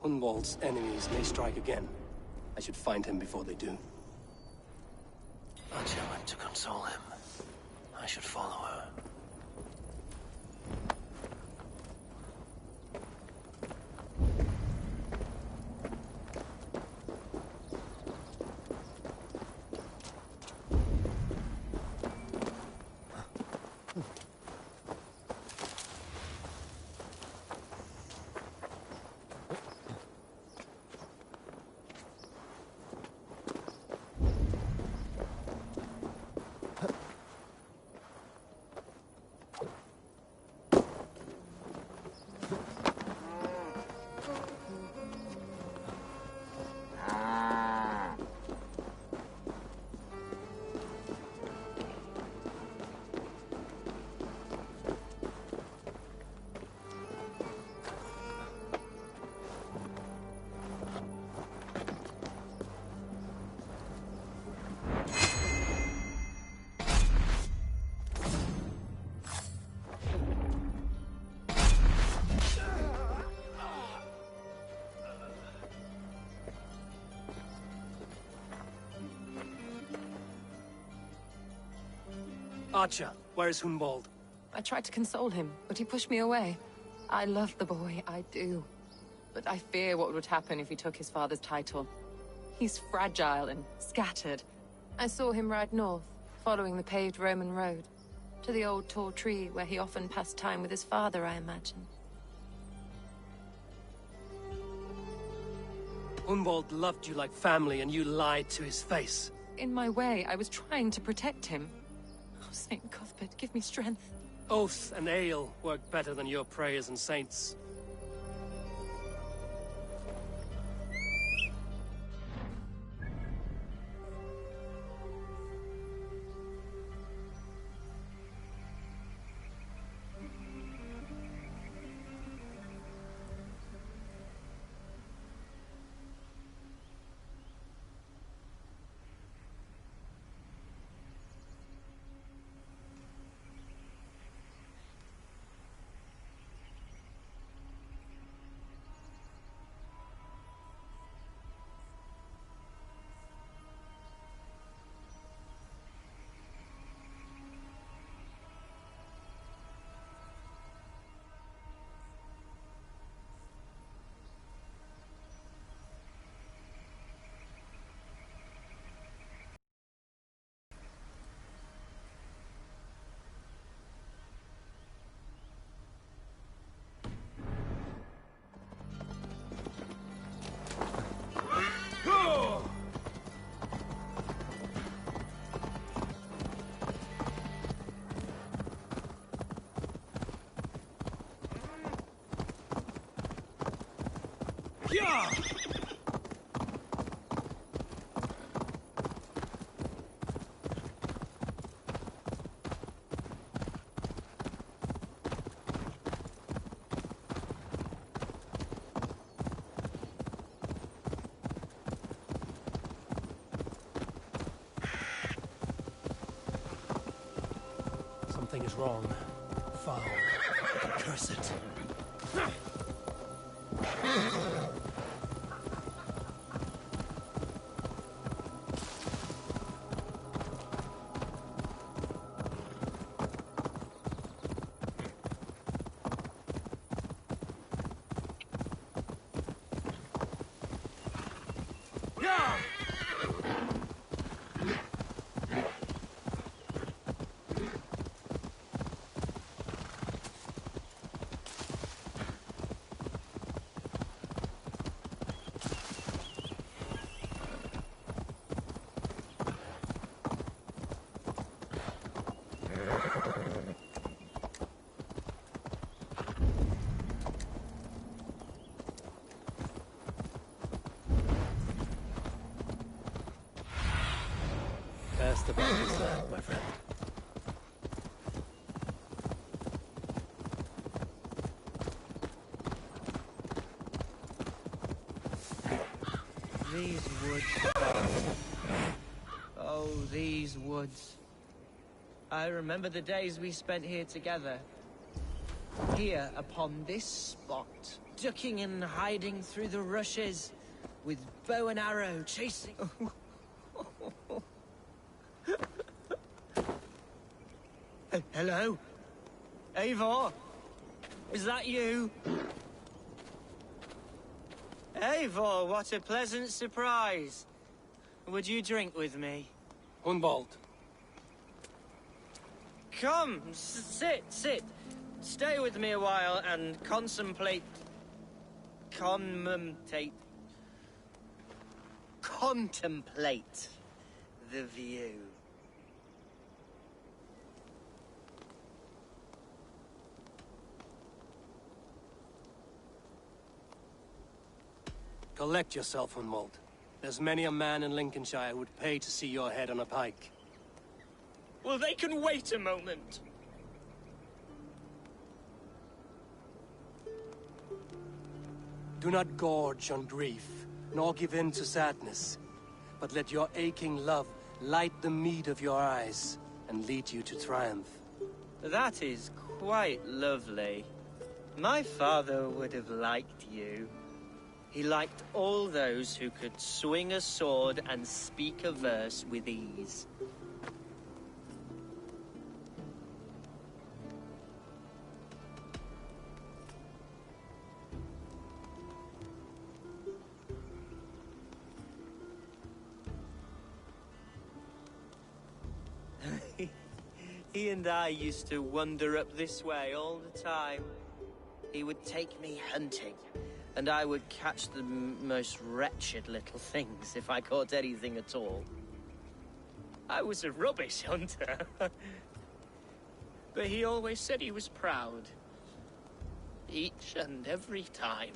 Hunwald's enemies may strike again. I should find him before they do. Archer went to console him. I should follow her. Archer, where is Hunwald? I tried to console him, but he pushed me away. I love the boy, I do. But I fear what would happen if he took his father's title. He's fragile and scattered. I saw him ride north, following the paved Roman road. To the old tall tree where he often passed time with his father, I imagine. Hunwald loved you like family, and you lied to his face. In my way, I was trying to protect him. Oh, Saint Cuthbert, give me strength. Oath and ale work better than your prayers and saints. Yeah! Something is wrong. Foul. Curse it. Best about this land, my friend. These woods. Oh, these woods. I remember the days we spent here together. Here upon this spot, ducking and hiding through the rushes, with bow and arrow chasing... Hello? Eivor? Is that you? Eivor, what a pleasant surprise. Would you drink with me? Hunwald. Come, sit. Stay with me a while and contemplate the view. Collect yourself, Hunwald. There's many a man in Lincolnshire who would pay to see your head on a pike. Well, they can wait a moment. Do not gorge on grief, nor give in to sadness, but let your aching love light the mead of your eyes and lead you to triumph. That is quite lovely. My father would have liked you. He liked all those who could swing a sword and speak a verse with ease. He and I used to wander up this way all the time. He would take me hunting, and I would catch the most wretched little things if I caught anything at all. I was a rubbish hunter. But he always said he was proud. Each and every time.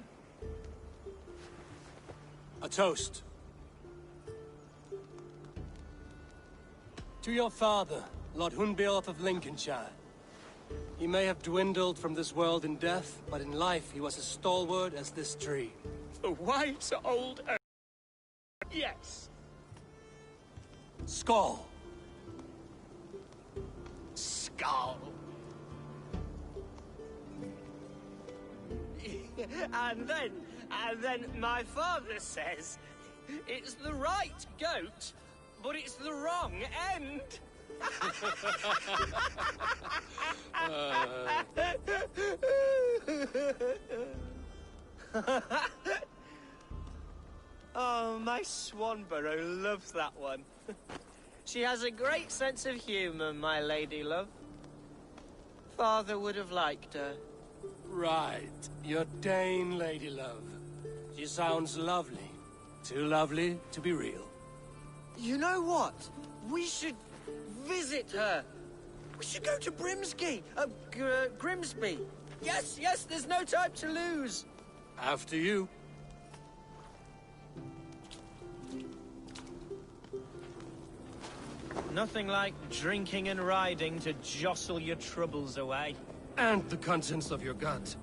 A toast. To your father, Lord Hunbeorth of Lincolnshire. He may have dwindled from this world in death, but in life he was as stalwart as this tree. A wise old oak. Yes. Skull. Skull. And then my father says, it's the right goat, but it's the wrong end. Oh, my Swanborough loves that one. She has a great sense of humor, my lady love. Father would have liked her. Right. Your Dane lady love. She sounds lovely. Too lovely to be real. You know what? We should visit her. We should go to Grimsby. Yes, there's no time to lose. After you. Nothing like drinking and riding to jostle your troubles away. And the contents of your gut.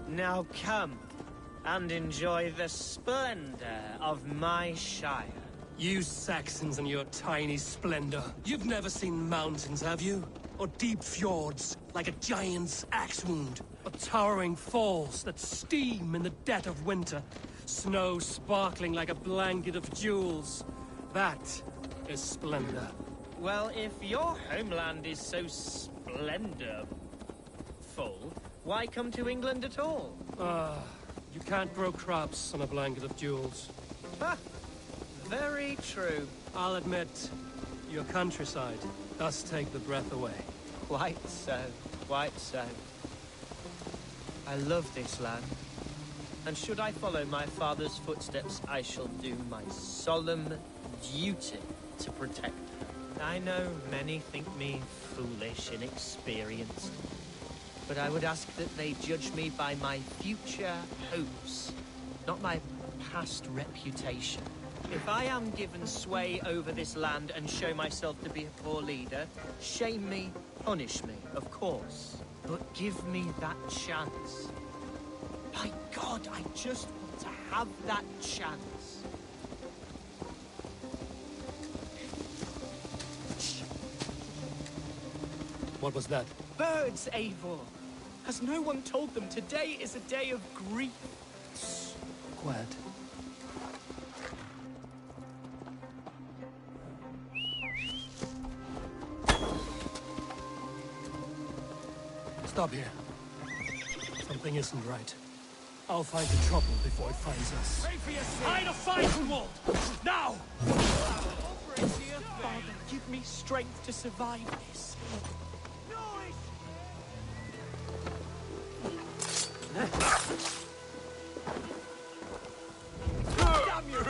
Now come and enjoy the splendor of my shire. You Saxons and your tiny splendor. You've never seen mountains, have you? Or deep fjords, like a giant's axe wound. Or towering falls that steam in the dead of winter. Snow sparkling like a blanket of jewels. That is splendor. Well, if your homeland is so splendorful, why come to England at all? You can't grow crops on a blanket of jewels. Ha! Very true. I'll admit, your countryside does take the breath away. Quite so, quite so. I love this land. And should I follow my father's footsteps, I shall do my solemn duty to protect her. I know many think me foolish, inexperienced, but I would ask that they judge me by my future hopes, not my past reputation. If I am given sway over this land and show myself to be a poor leader, shame me, punish me, of course, but give me that chance. By God, I just want to have that chance. What was that? Birds, Eivor. Has no one told them today is a day of grief? Quiet. Stop here. Something isn't right. I'll find the trouble before it finds us. Find a fight, Hunwald! Now! Father, give me strength to survive this. Damn you!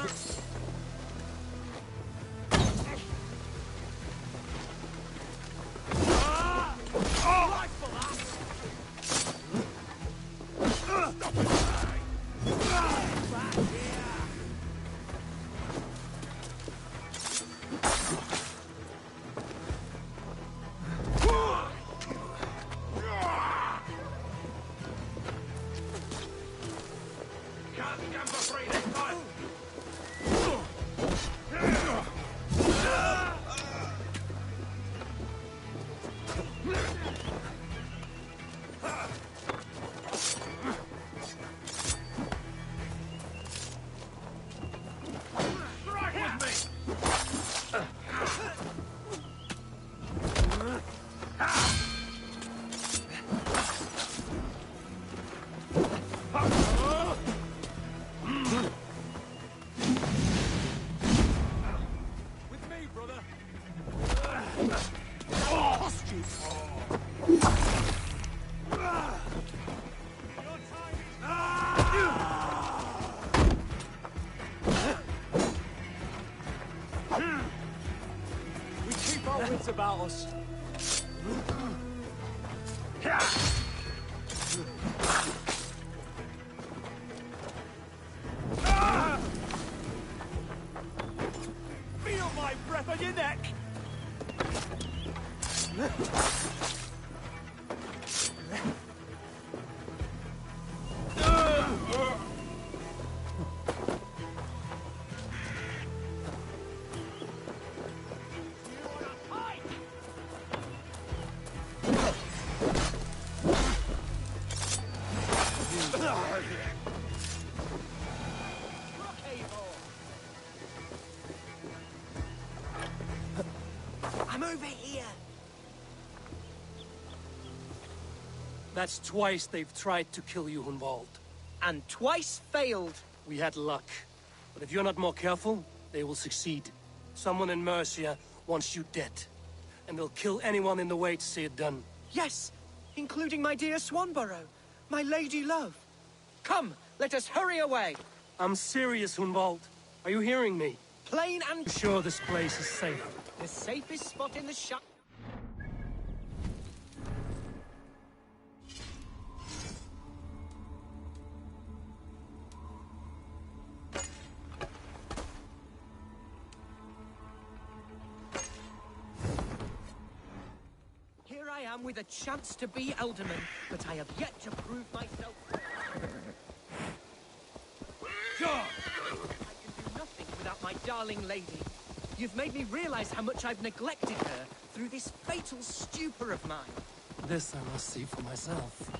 About us. Feel my breath on your neck! I'm over here. That's twice they've tried to kill you, Hunwald. And twice failed. We had luck. But if you're not more careful, they will succeed. Someone in Mercia wants you dead. And they'll kill anyone in the way to see it done. Yes, including my dear Swanborough, my lady love. Come, let us hurry away. I'm serious, Hunwald. Are you hearing me? Plain and Sure this place is safe. the safest spot in the shop. Here I am with a chance to be Elderman, but I have yet to prove myself. I can do nothing without my darling lady. You've made me realize how much I've neglected her through this fatal stupor of mine. This I must see for myself.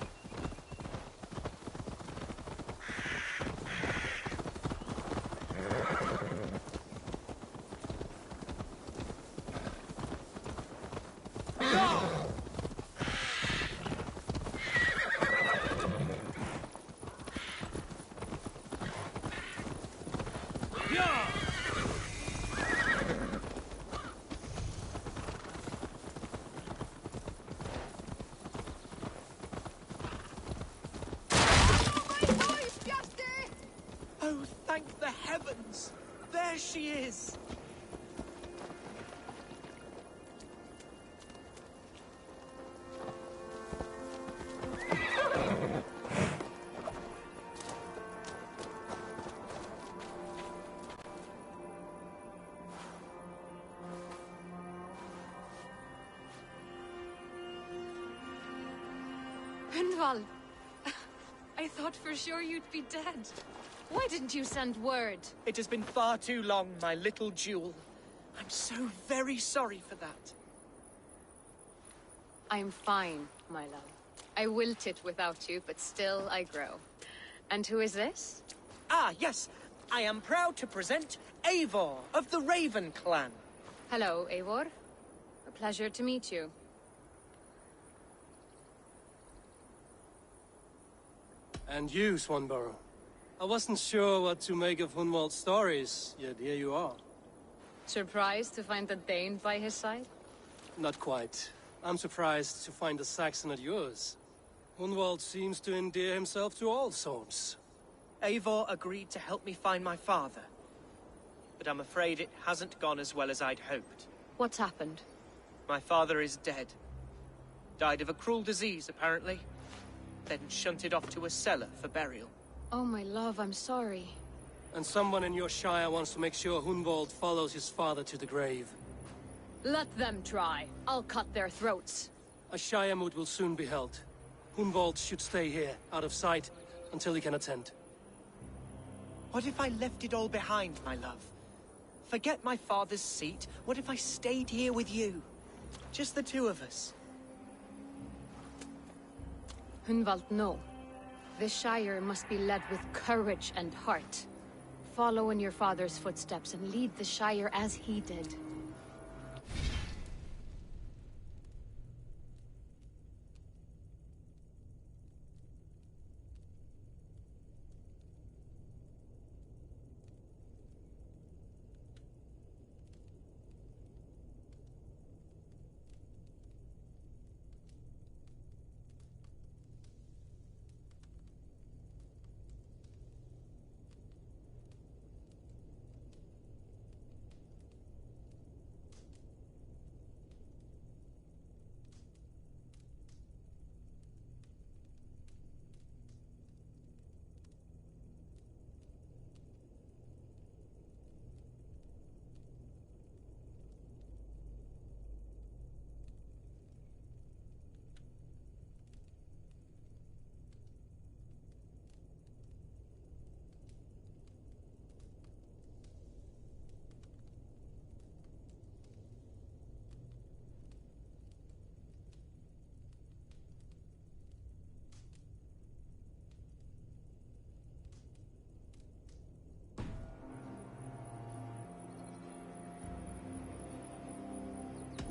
Oh, thank the heavens! There she is! Hunwald! I thought for sure you'd be dead. Why didn't you send word? It has been far too long, my little jewel. I'm so very sorry for that. I'm fine, my love. I wilted without you, but still I grow. And who is this? Ah, yes. I am proud to present Eivor of the Raven clan. Hello, Eivor. A pleasure to meet you. And you, Swanborough. I wasn't sure what to make of Hunwald's stories, yet here you are. Surprised to find a Dane by his side? Not quite. I'm surprised to find a Saxon at yours. Hunwald seems to endear himself to all sorts. Eivor agreed to help me find my father. But I'm afraid it hasn't gone as well as I'd hoped. What's happened? My father is dead. Died of a cruel disease, apparently. Then shunted off to a cellar for burial. Oh, my love, I'm sorry. And someone in your shire wants to make sure Hunwald follows his father to the grave. Let them try. I'll cut their throats. A shire moot will soon be held. Hunwald should stay here, out of sight, until he can attend. What if I left it all behind, my love? Forget my father's seat. What if I stayed here with you? Just the two of us. Hunwald, no. This Shire must be led with courage and heart. Follow in your father's footsteps and lead the Shire as he did.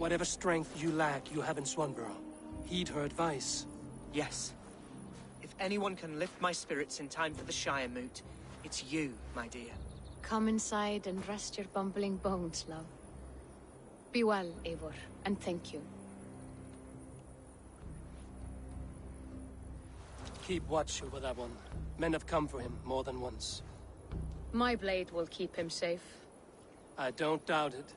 Whatever strength you lack, you have in Swanborough. Heed her advice. Yes. If anyone can lift my spirits in time for the Shire moot, it's you, my dear. Come inside and rest your bumbling bones, love. Be well, Eivor, and thank you. Keep watch over that one. Men have come for him more than once. My blade will keep him safe. I don't doubt it.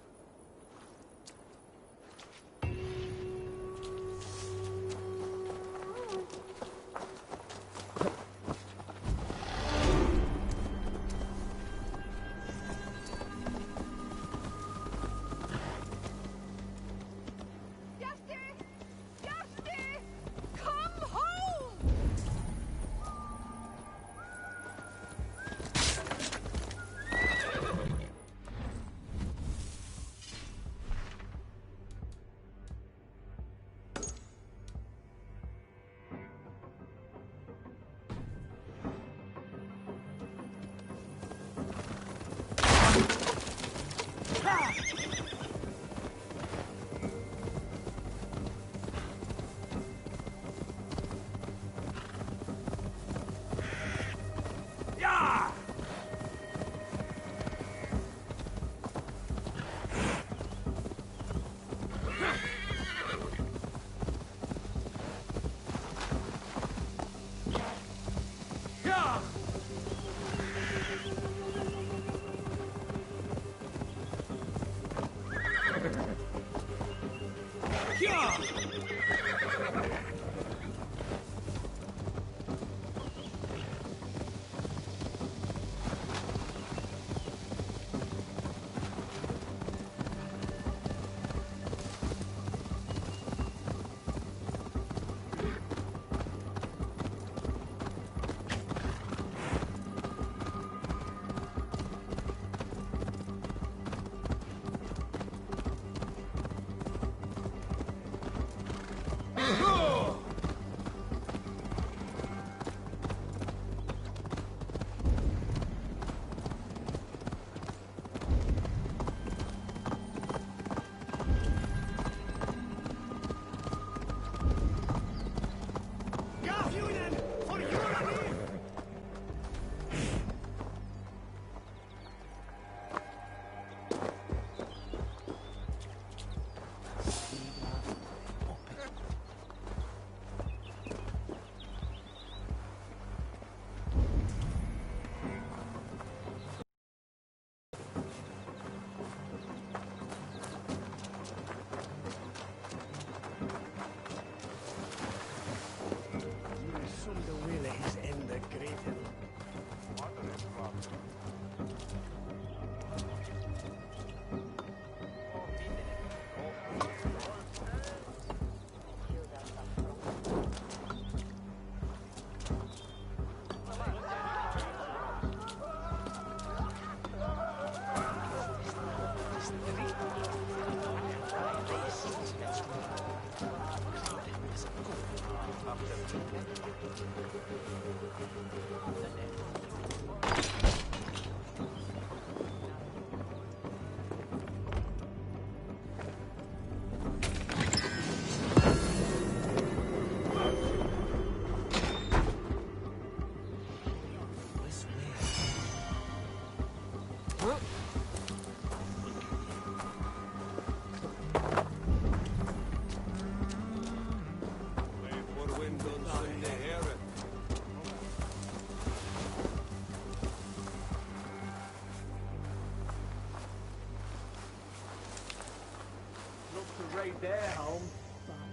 Raid their home,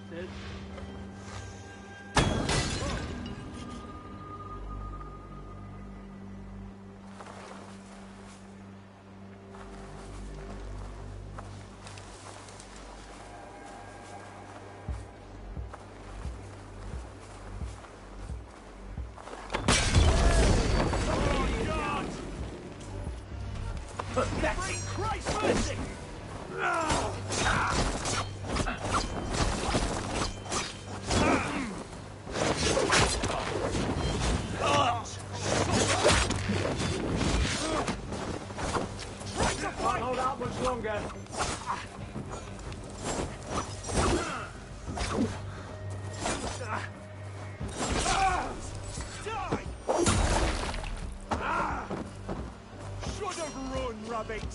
bastard. Christ mercy! Can't hold out much longer. Die! Should have run, rabbit!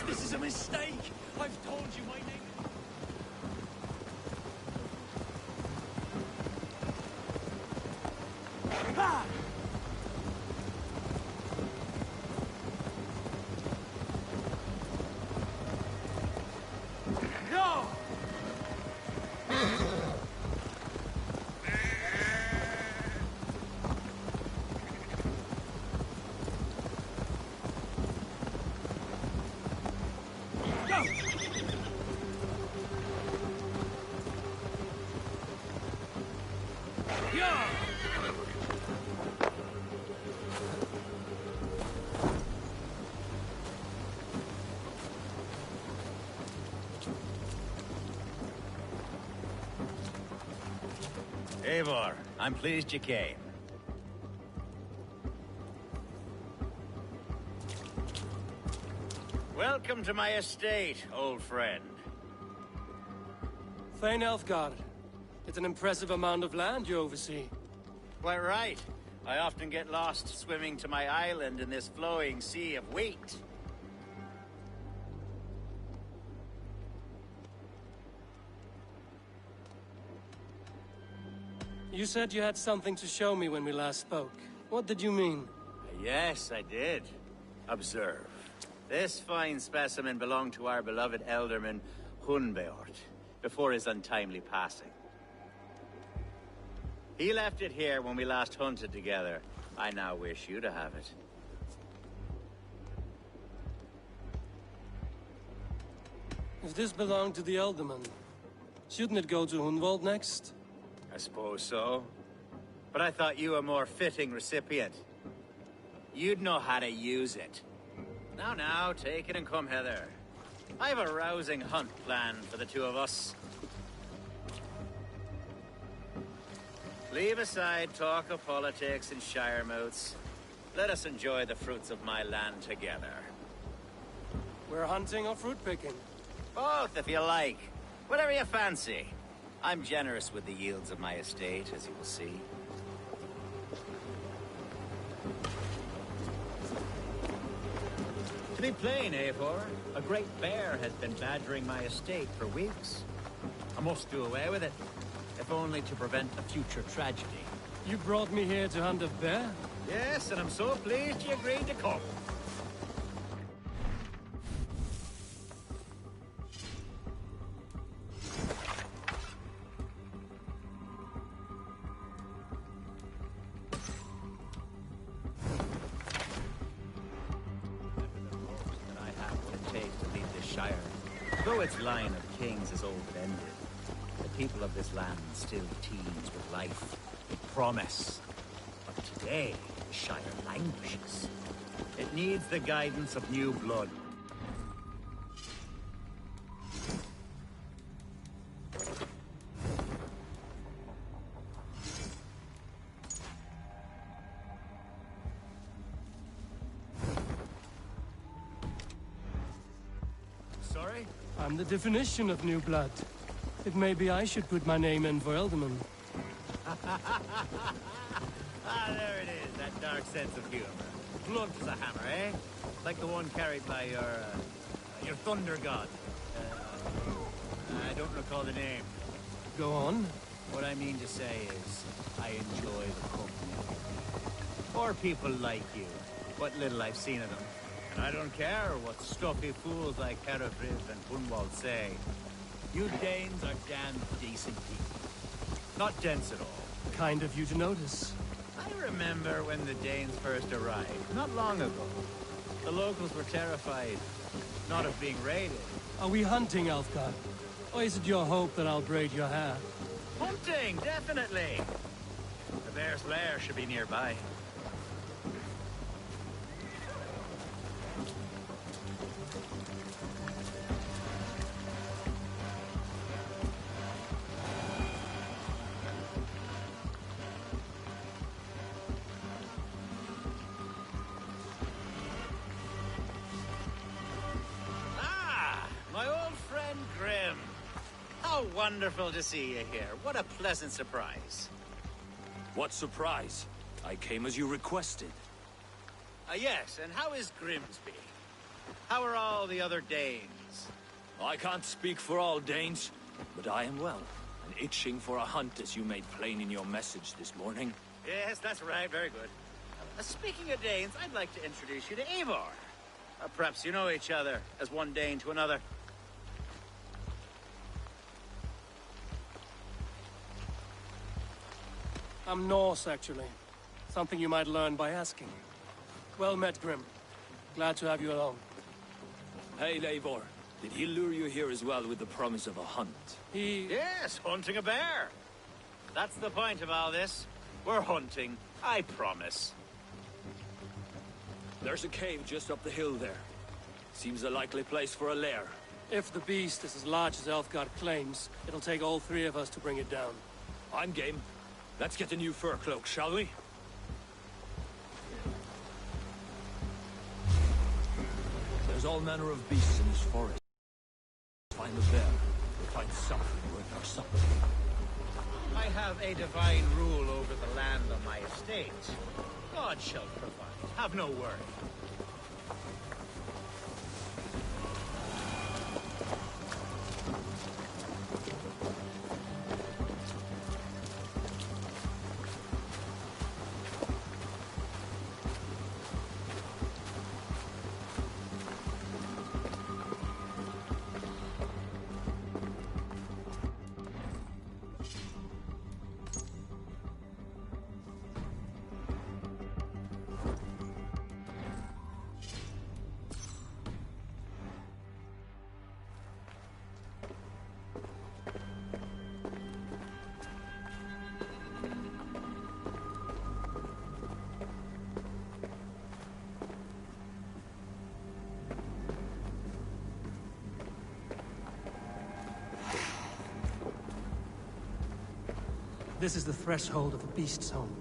This is a mistake! I've told you my name. Ah! No! Eivor, I'm pleased you came. Welcome to my estate, old friend. Thane Elfgard. It's an impressive amount of land you oversee. Quite right. I often get lost swimming to my island in this flowing sea of wheat. You said you had something to show me when we last spoke. What did you mean? Yes, I did. Observe. This fine specimen belonged to our beloved elderman, Hunwald, before his untimely passing. He left it here when we last hunted together. I now wish you to have it. If this belonged to the Elderman, shouldn't it go to Hunwald next? I suppose so. But I thought you a more fitting recipient. You'd know how to use it. Now, take it and come hither. I have a rousing hunt planned for the two of us. Leave aside talk of politics and shire moats. Let us enjoy the fruits of my land together. We're hunting or fruit picking? Both, if you like. Whatever you fancy. I'm generous with the yields of my estate, as you will see. To be plain, Eivor, a great bear has been badgering my estate for weeks. I must do away with it, if only to prevent a future tragedy. You brought me here to hunt a bear? Yes, and I'm so pleased you agreed to come. Though its line of kings is old and ended, the people of this land still teems with life, with promise. But today, the Shire languishes. It needs the guidance of new blood. Sorry? I'm the definition of new blood. If maybe I should put my name in for Elderman. There it is, that dark sense of humor. Blunt as a hammer, eh? Like the one carried by your thunder god. I don't recall the name. Go on. What I mean to say is, I enjoy the company. Or people like you. What little I've seen of them. And I don't care what stuffy fools like Hereford and Hunwald say. You Danes are damn decent people. Not dense at all. Kind of you to notice. I remember when the Danes first arrived, not long ago. The locals were terrified, not of being raided. Are we hunting, Elfgar? Or is it your hope that I'll braid your hair? Hunting, definitely! The bear's lair should be nearby. Wonderful to see you here. What a pleasant surprise. What surprise? I came as you requested. Yes, and how is Grimsby? How are all the other Danes? I can't speak for all Danes, but I am well, and itching for a hunt as you made plain in your message this morning. Yes, that's right. Very good. Speaking of Danes, I'd like to introduce you to Eivor. Perhaps you know each other as one Dane to another. I'm Norse, actually. Something you might learn by asking. Well met, Grim. Glad to have you along. Hey, Eivor. Did he lure you here as well with the promise of a hunt? Yes, hunting a bear. That's the point of all this. We're hunting, I promise. There's a cave just up the hill there. Seems a likely place for a lair. If the beast is as large as Elfgard claims, it'll take all three of us to bring it down. I'm game. Let's get a new fur cloak, shall we? There's all manner of beasts in this forest. Find the bear. We'll find something worth our supper. I have a divine rule over the land on my estate. God shall provide. Have no worry. This is the threshold of the beast's home.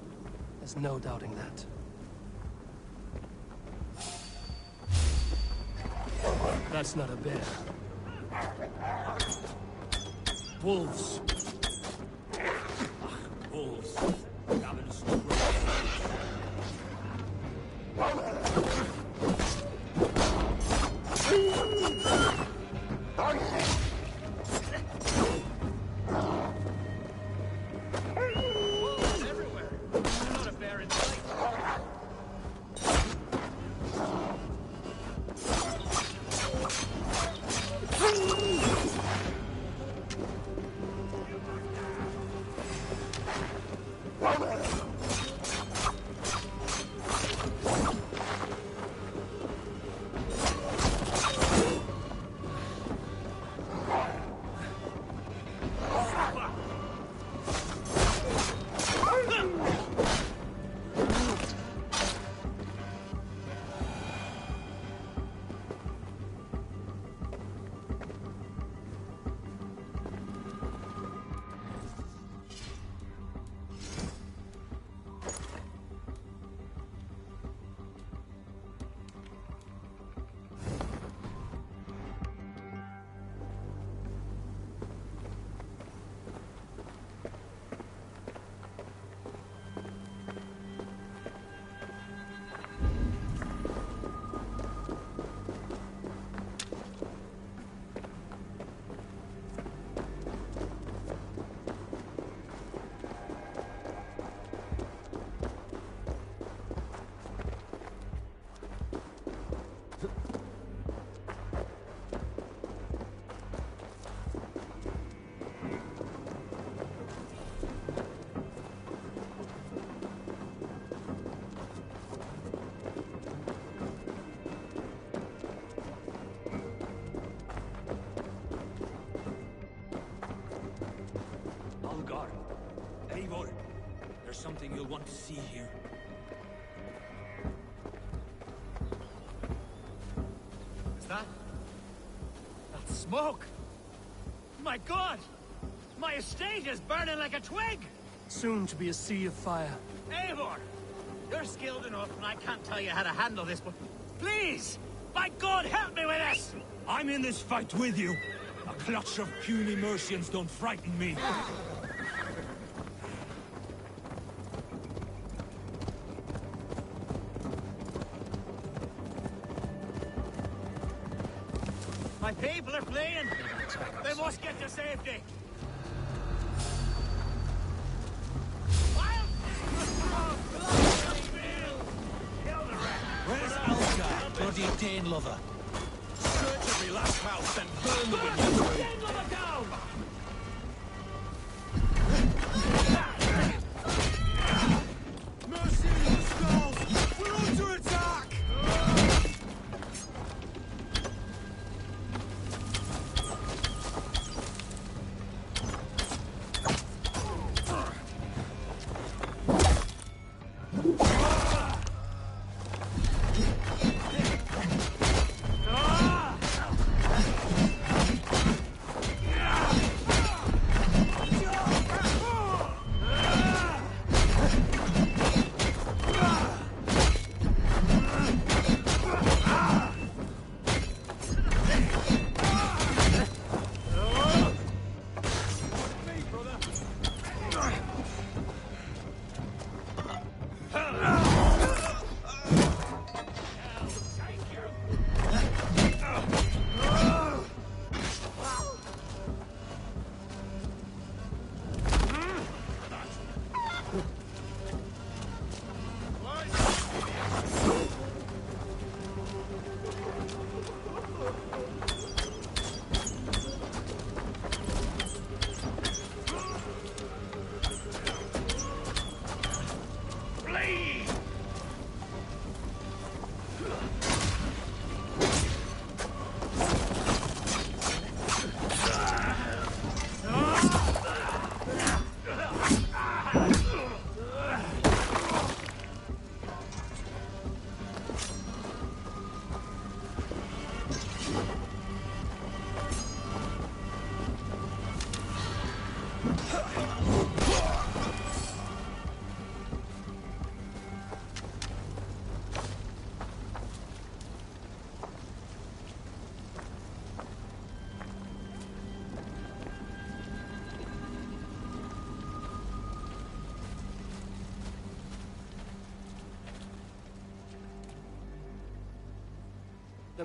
There's no doubting that. That's not a bear. Wolves. Wolves. Ravenous. There's something you'll want to see here. Is that? That's smoke! My God! My estate is burning like a twig! Soon to be a sea of fire. Eivor! You're skilled enough, and I can't tell you how to handle this, but please! By God, help me with this! I'm in this fight with you. A clutch of puny Mercians don't frighten me. My people are fleeing! They must get to safety! Where's Alka, bloody Dane lover? Search every last house and burn the windows through. Dane lover down! Mercy in the skulls! We're under attack!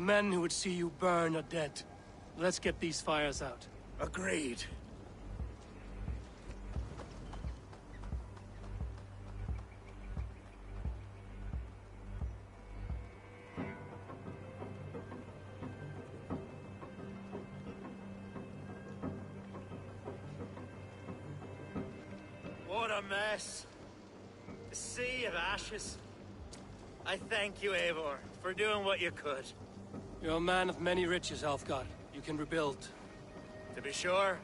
men who would see you burn are dead. Let's get these fires out. Agreed. What a mess. A sea of ashes. I thank you, Eivor, for doing what you could. You're a man of many riches, Alfgard. You can rebuild. To be sure.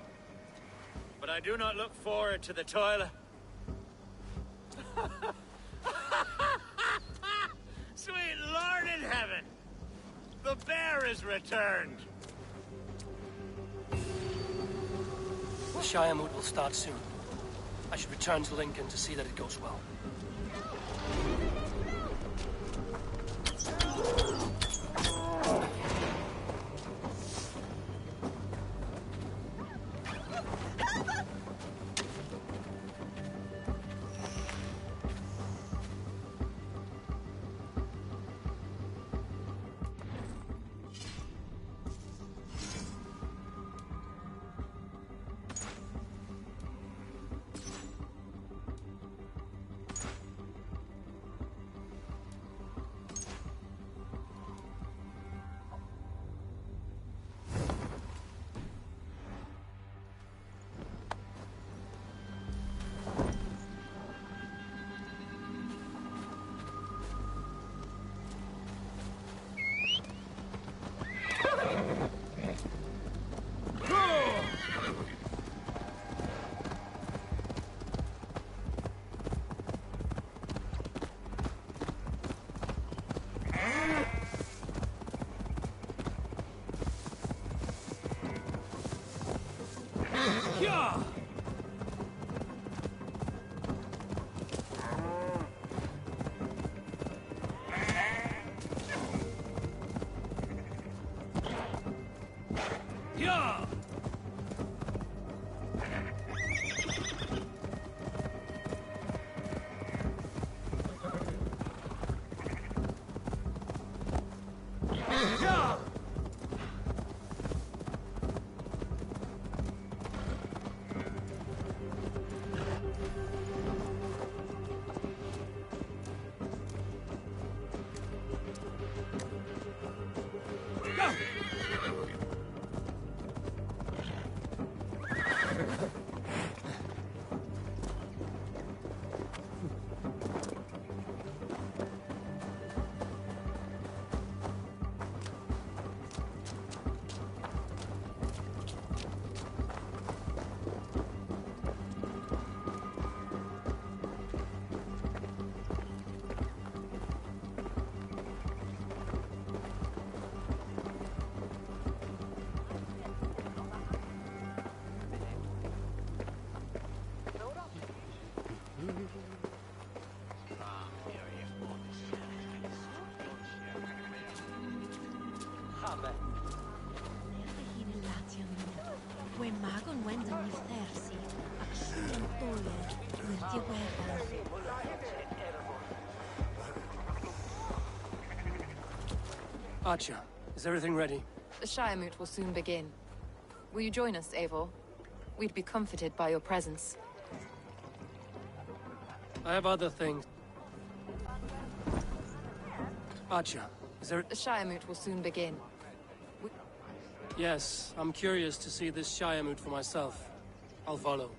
But I do not look forward to the toil. Sweet Lord in heaven! The bear is returned! The Shiremoot will start soon. I should return to Lincoln to see that it goes well. Archer, is everything ready? The Shiremoot will soon begin. Will you join us, Eivor? We'd be comforted by your presence. I have other things. Archer, is there... The Shiremoot will soon begin. Yes, I'm curious to see this Shiremoot for myself. I'll follow.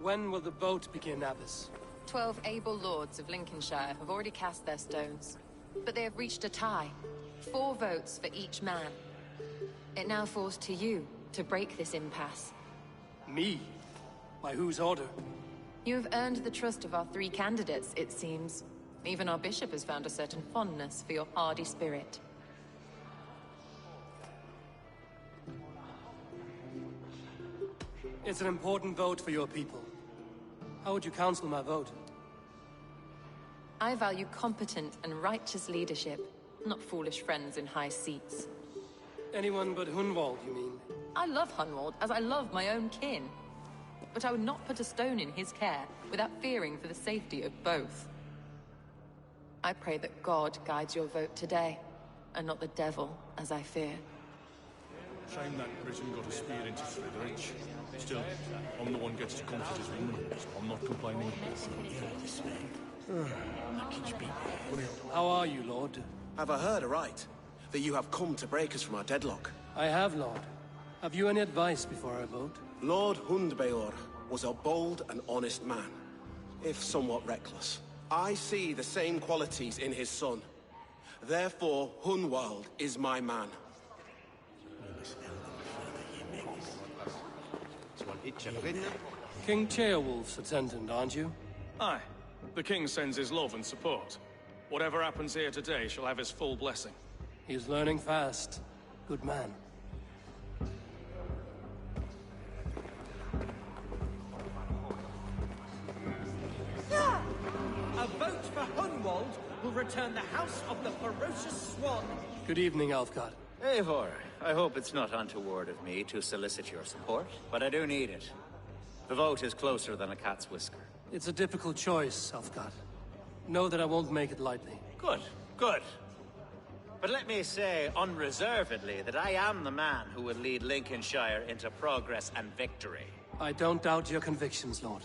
When will the boat begin, Abbess? 12 able lords of Lincolnshire have already cast their stones. But they have reached a tie. 4 votes for each man. It now falls to you to break this impasse. Me? By whose order? You have earned the trust of our 3 candidates, it seems. Even our bishop has found a certain fondness for your hardy spirit. It's an important vote for your people. How would you counsel my vote? I value competent and righteous leadership, not foolish friends in high seats. Anyone but Hunwald, you mean? I love Hunwald, as I love my own kin. But I would not put a stone in his care without fearing for the safety of both. I pray that God guides your vote today, and not the devil, as I fear. Shame that prison got a spear into Friedrich. Still, I'm the one gets to comfort his woman, so I'm not complaining. How are you, Lord? Have I heard aright? That you have come to break us from our deadlock? I have, Lord. Have you any advice before I vote? Lord Hundbaelor was a bold and honest man, if somewhat reckless. I see the same qualities in his son. Therefore, Hunwald is my man. King Ceolwulf's attendant, aren't you? Aye. The king sends his love and support. Whatever happens here today shall have his full blessing. He's learning fast. Good man. A vote for Hunwald will return the House of the Ferocious Swan. Good evening, Alfgard. Eivor, I hope it's not untoward of me to solicit your support, but I do need it. The vote is closer than a cat's whisker. It's a difficult choice, Alfgard. Know that I won't make it lightly. Good, good. But let me say unreservedly that I am the man who will lead Lincolnshire into progress and victory. I don't doubt your convictions, Lord.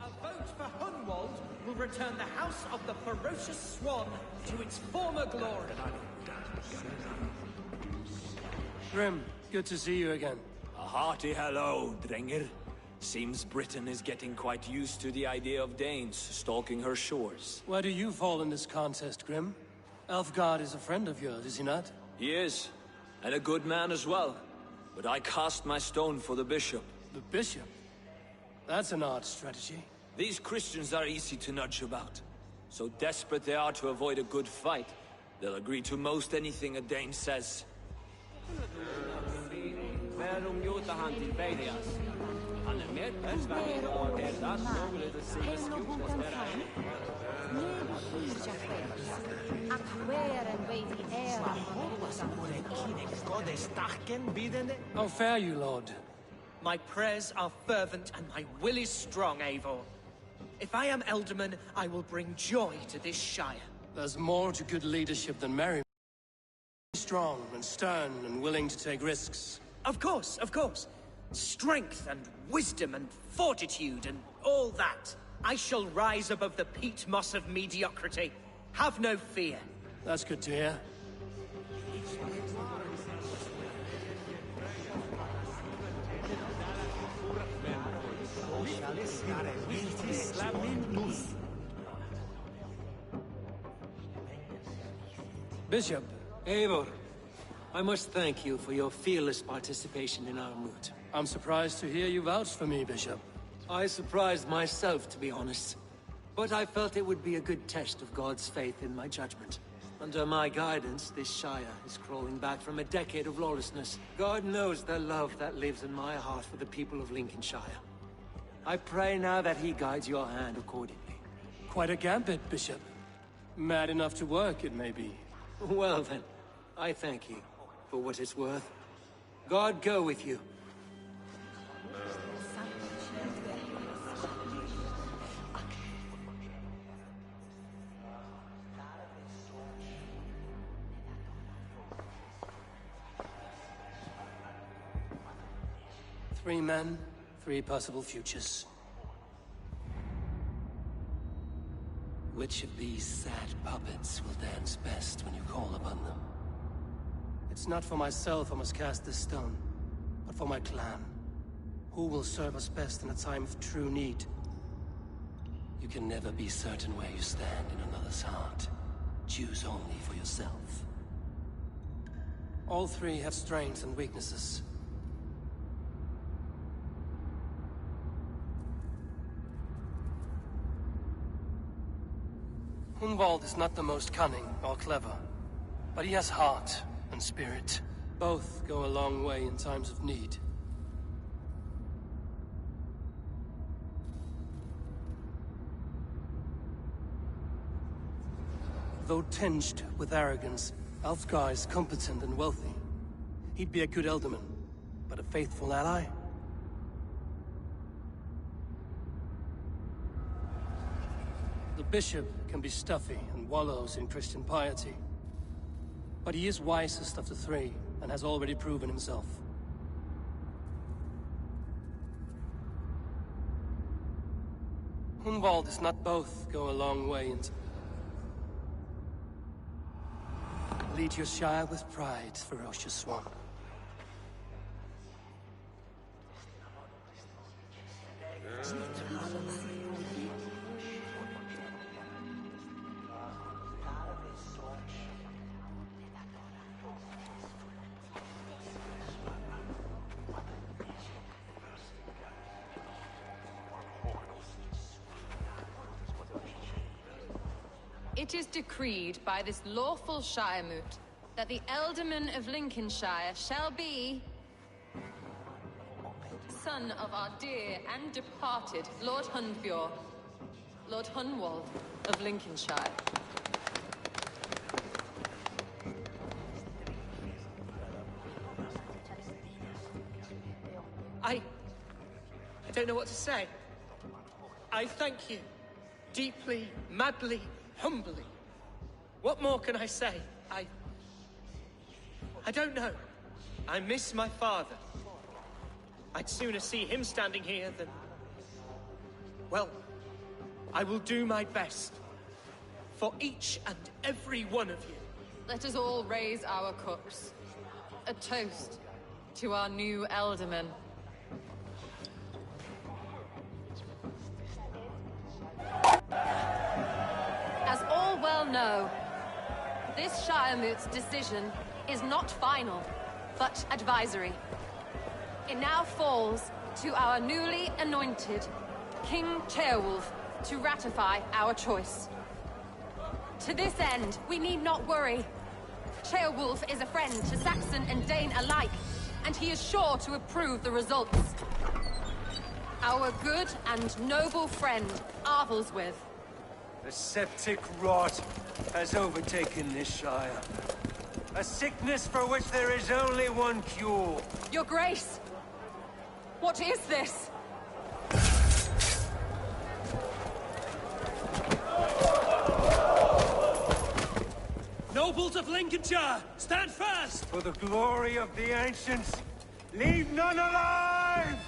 A vote for Hunwald will return the House of the Ferocious Swan to its former glory. Grim, good to see you again. A hearty hello, Drenger. Seems Britain is getting quite used to the idea of Danes stalking her shores. Where do you fall in this contest, Grim? Alfgard is a friend of yours, is he not? He is, and a good man as well. But I cast my stone for the bishop. The bishop? That's an odd strategy. These Christians are easy to nudge about. So desperate they are to avoid a good fight, they'll agree to most anything a Dane says. How fare you, Lord? My prayers are fervent and my will is strong, Eivor. If I am Elderman, I will bring joy to this Shire. There's more to good leadership than merriment. Strong and stern and willing to take risks. Of course, of course. Strength and wisdom and fortitude and all that. I shall rise above the peat moss of mediocrity. Have no fear. That's good to hear. Bishop. Eivor, I must thank you for your fearless participation in our moot. I'm surprised to hear you vouch for me, Bishop. I surprised myself, to be honest. But I felt it would be a good test of God's faith in my judgment. Under my guidance, this Shire is crawling back from a decade of lawlessness. God knows the love that lives in my heart for the people of Lincolnshire. I pray now that he guides your hand accordingly. Quite a gambit, Bishop. Mad enough to work, it may be. Well then, I thank you for what it's worth. God go with you. Three men, three possible futures. Which of these sad puppets will dance best when you call upon them? It's not for myself I must cast this stone, but for my clan. Who will serve us best in a time of true need? You can never be certain where you stand in another's heart. Choose only for yourself. All three have strengths and weaknesses. Hunwald is not the most cunning or clever, but he has heart and spirit. Both go a long way in times of need. although tinged with arrogance, Alfgar is competent and wealthy. He'd be a good alderman, but a faithful ally? The bishop can be stuffy and wallows in Christian piety. But he is wisest of the three, and has already proven himself. Hunwald does not both go a long way into... Lead your Shire with pride, ferocious one. It is decreed by this lawful Shiremoot that the Alderman of Lincolnshire shall be... son of our dear and departed Lord Hundbjorn, Lord Hunwald of Lincolnshire. I don't know what to say. I thank you. Deeply, madly, humbly. What more can I say? I don't know. I miss my father. I'd sooner see him standing here than... Well, I will do my best. For each and every one of you. Let us all raise our cups. A toast to our new Alderman. As all well know, this Shiremoot's decision is not final, but advisory. It now falls to our newly anointed King Ceolwulf to ratify our choice. To this end, we need not worry. Ceolwulf is a friend to Saxon and Dane alike, and he is sure to approve the results. Our good and noble friend, Arthelswith. The septic rot has overtaken this Shire. A sickness for which there is only one cure. Your Grace! What is this? Nobles of Lincolnshire, stand fast! For the glory of the ancients, leave none alive!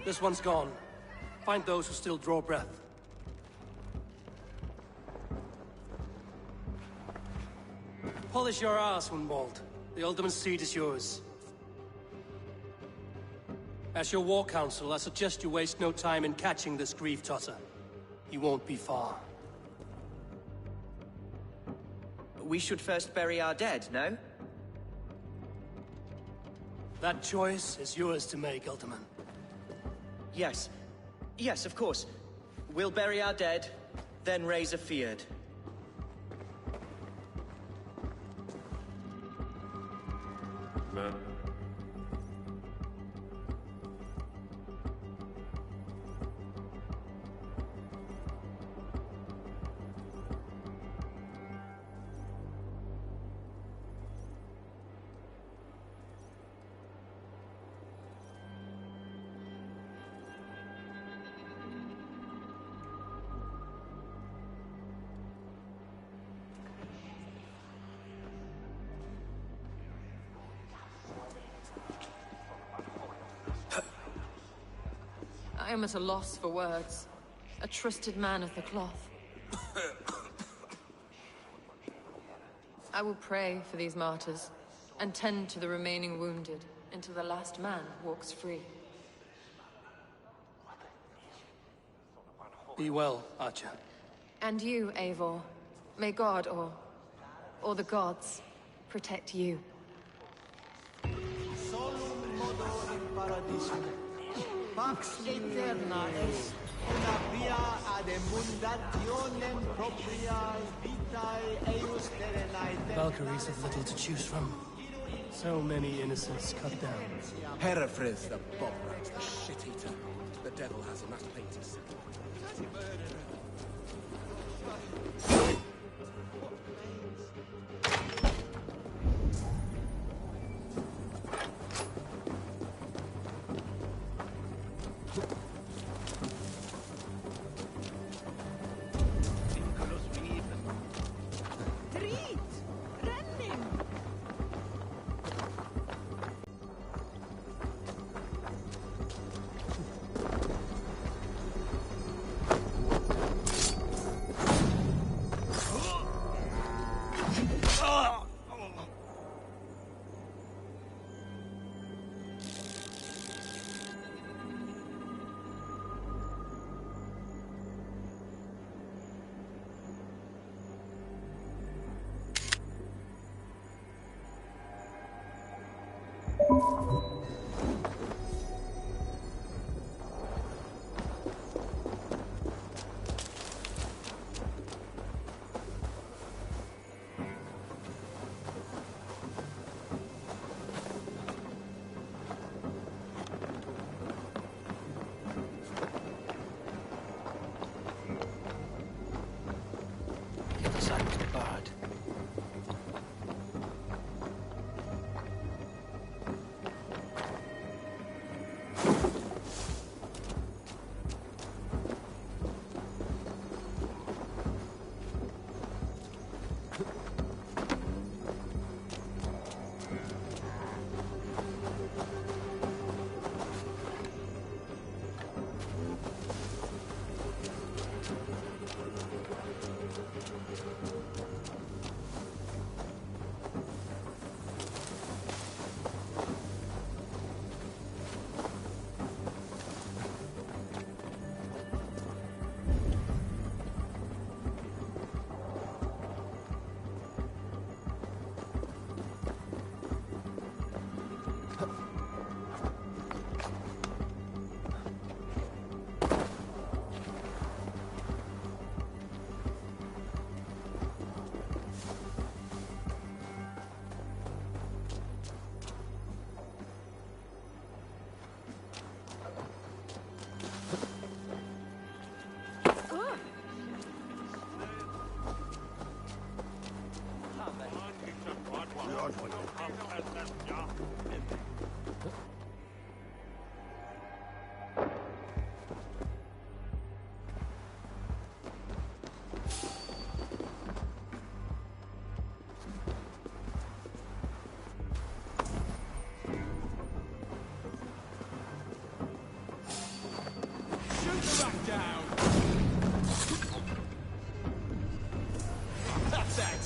This one's gone. Find those who still draw breath. Polish your ass, Hunwald. The ultimate seat is yours. As your war council, I suggest you waste no time in catching this grief tosser. He won't be far. We should first bury our dead, no? That choice is yours to make, Ultiman. Yes. Yes, of course. We'll bury our dead, then raise a feared. I am at a loss for words. A trusted man of the cloth. I will pray for these martyrs, and tend to the remaining wounded, until the last man walks free. Be well, Archer. And you, Eivor. May God, or the gods, protect you. Solum modo in paradisum. Pax aeterna est una via ad emundationem propriae vitae eius terrenae. Valkyries have little to choose from. So many innocents cut down. Herefrith, the bob rat, the shit-eater. The devil has him, that's paint his second.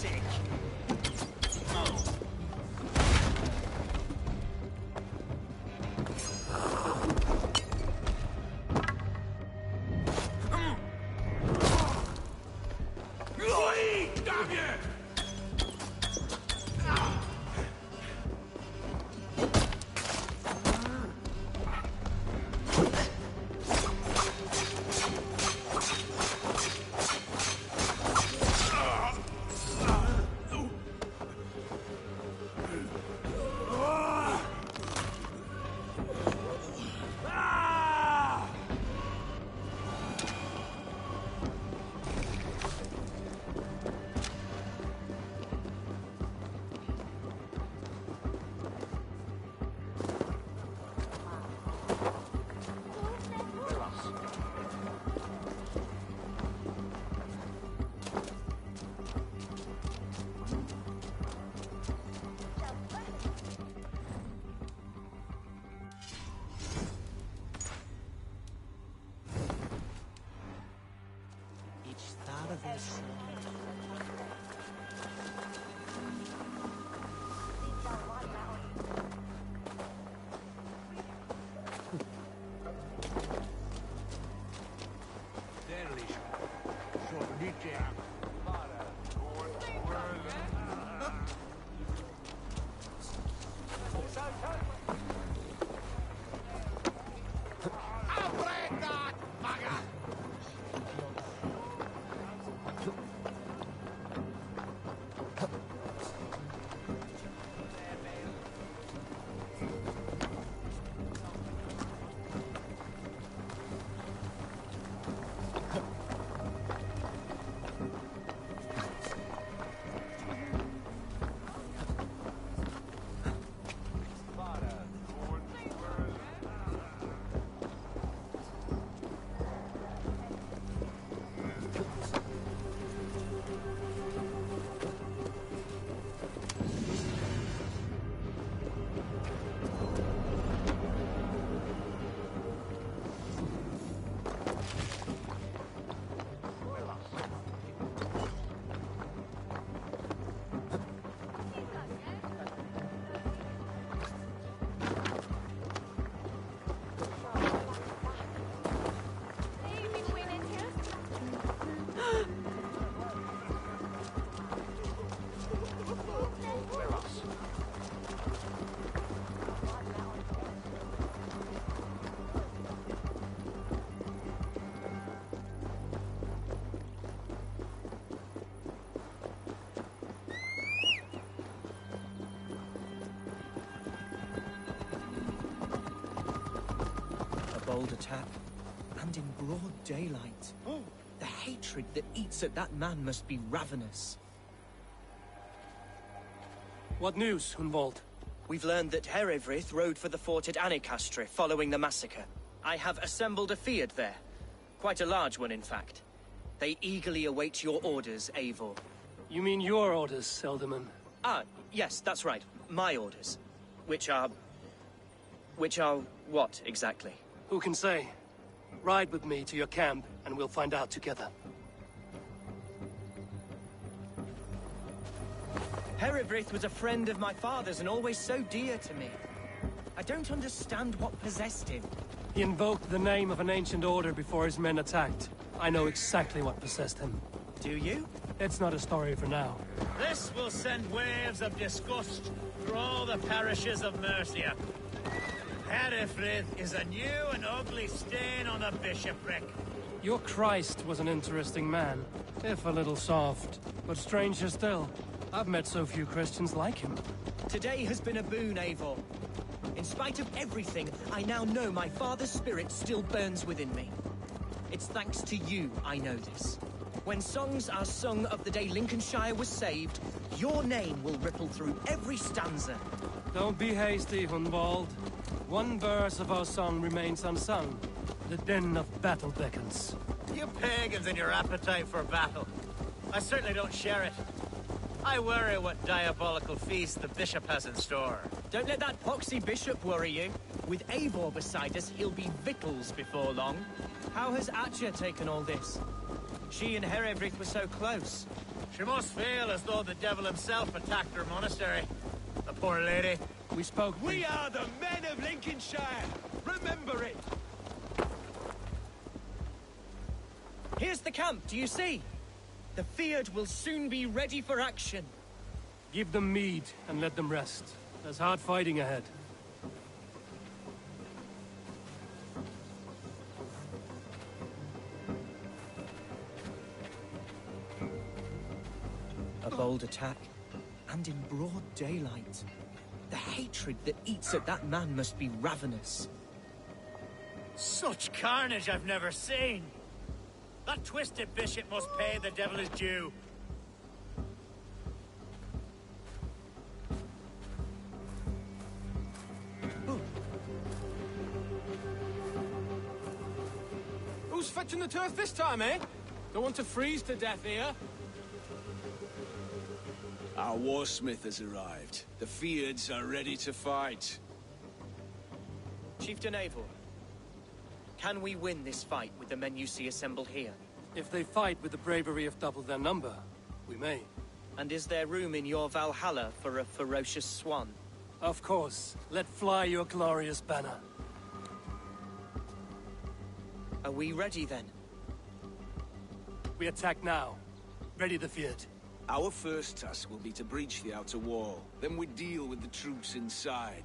sick. Damn you! Bold attack, and in broad daylight. The hatred that eats at that man must be ravenous. What news, Hunwald? We've learned that Herewrith rode for the fort at Annikastre following the massacre. I have assembled a field there. Quite a large one, in fact. They eagerly await your orders, Eivor. You mean your orders, Elderman? Ah, yes, that's right. My orders. Which are what, exactly? Who can say? Ride with me to your camp, and we'll find out together. Herewrith was a friend of my father's and always so dear to me. I don't understand what possessed him. He invoked the name of an ancient order before his men attacked. I know exactly what possessed him. Do you? It's not a story for now. This will send waves of disgust through all the parishes of Mercia. Herewrith is a new and ugly stain on the bishopric. Your Christ was an interesting man, if a little soft. But stranger still, I've met so few Christians like him. Today has been a boon, Eivor. In spite of everything, I now know my father's spirit still burns within me. It's thanks to you I know this. When songs are sung of the day Lincolnshire was saved, your name will ripple through every stanza. Don't be hasty, Hunwald. One verse of our song remains unsung. The din of battle beckons. You pagans and your appetite for battle. I certainly don't share it. I worry what diabolical feast the bishop has in store. Don't let that poxy bishop worry you. With Eivor beside us, he'll be victuals before long. How has Atya taken all this? She and Herewrith were so close. She must feel as though the devil himself attacked her monastery. The poor lady. We spoke. We are the men of Lincolnshire! Remember it! Here's the camp, do you see? The Fyrd will soon be ready for action. Give them mead and let them rest. There's hard fighting ahead. A bold attack, and in broad daylight. The hatred that eats at that man must be ravenous. Such carnage I've never seen. That twisted bishop must pay the devil his due. Who's fetching the turf this time, eh? Don't want to freeze to death here. Our warsmith has arrived. The Fyrds are ready to fight. Chieftain Eivor, can we win this fight with the men you see assembled here? If they fight with the bravery of double their number, we may. And is there room in your Valhalla for a ferocious swan? Of course. Let fly your glorious banner. Are we ready then? We attack now. Ready the Fyrd. Our first task will be to breach the outer wall. Then we deal with the troops inside.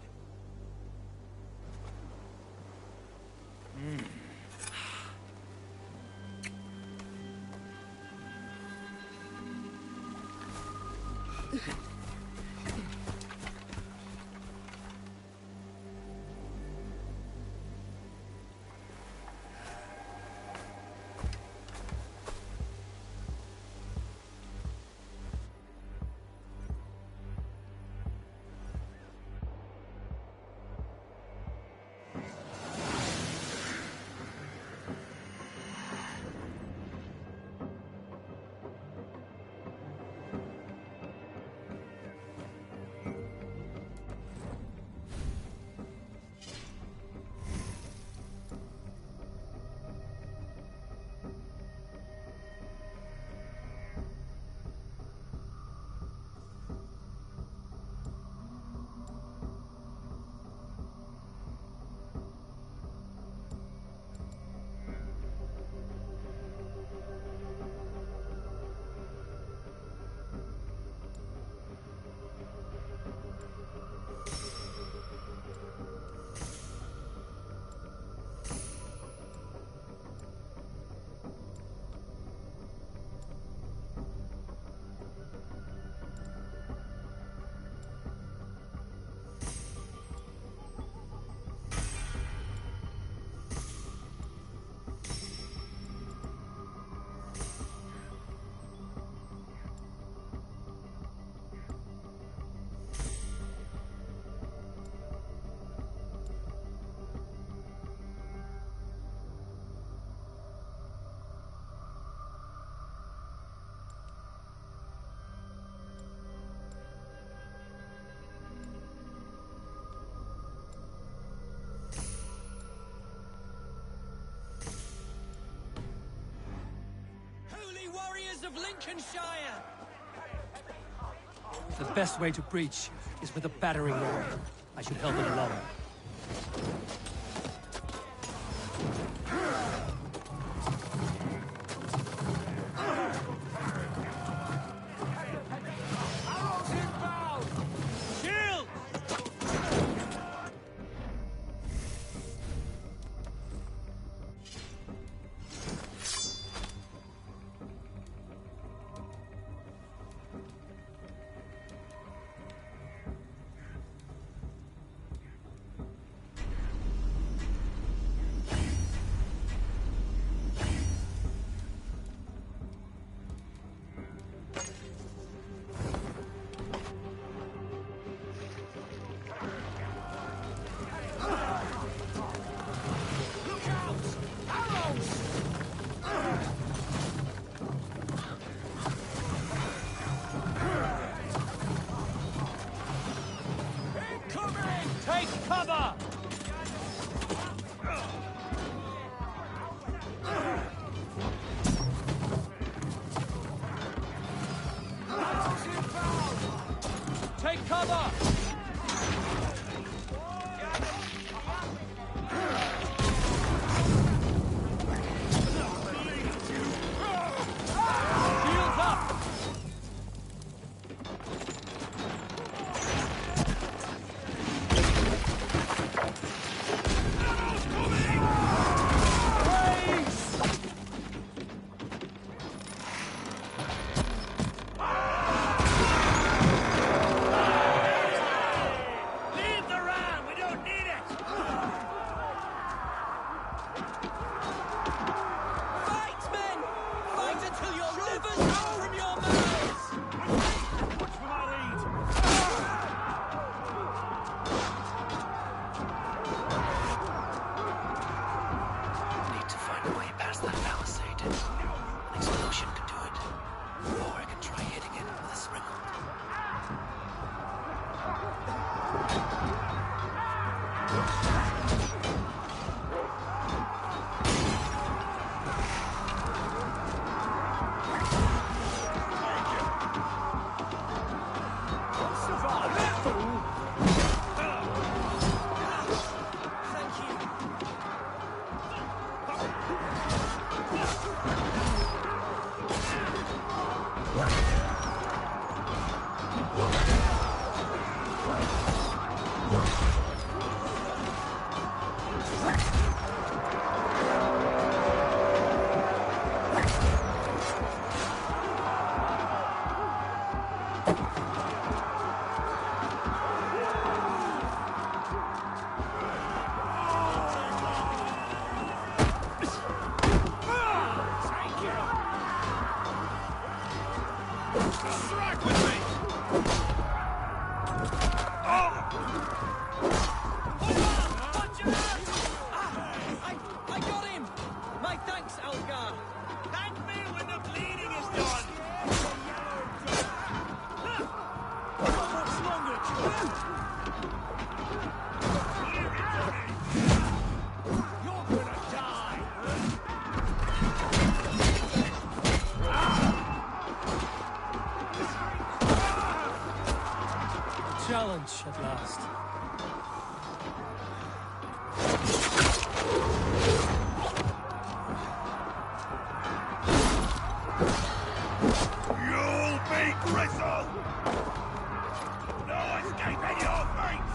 Warriors of Lincolnshire! The best way to breach is with a battering ram. I should help it along. Take cover! Shields up! Challenge at last. You'll be gristle! No escaping your fate!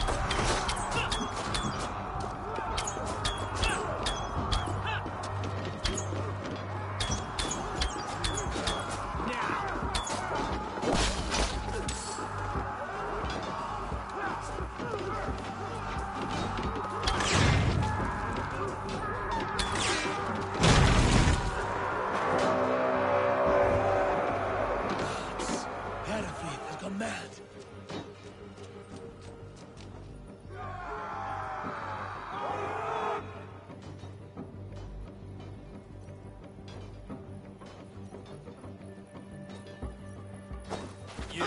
You,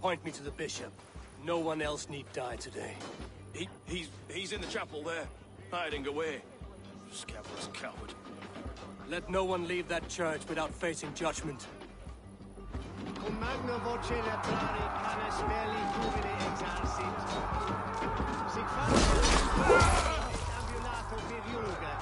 point me to the bishop. No one else need die today. He's in the chapel there, hiding away. Scabrous coward. Let no one leave that church without facing judgment. Cum magna voce letrari canes belli jubile exarsit. Sic facit ambulato per iuga.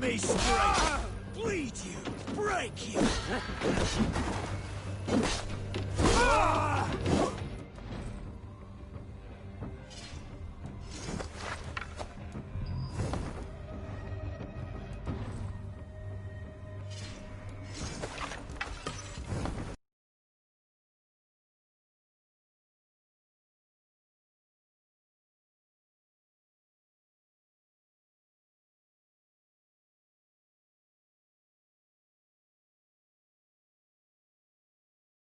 me straight! Bleed you! Break you!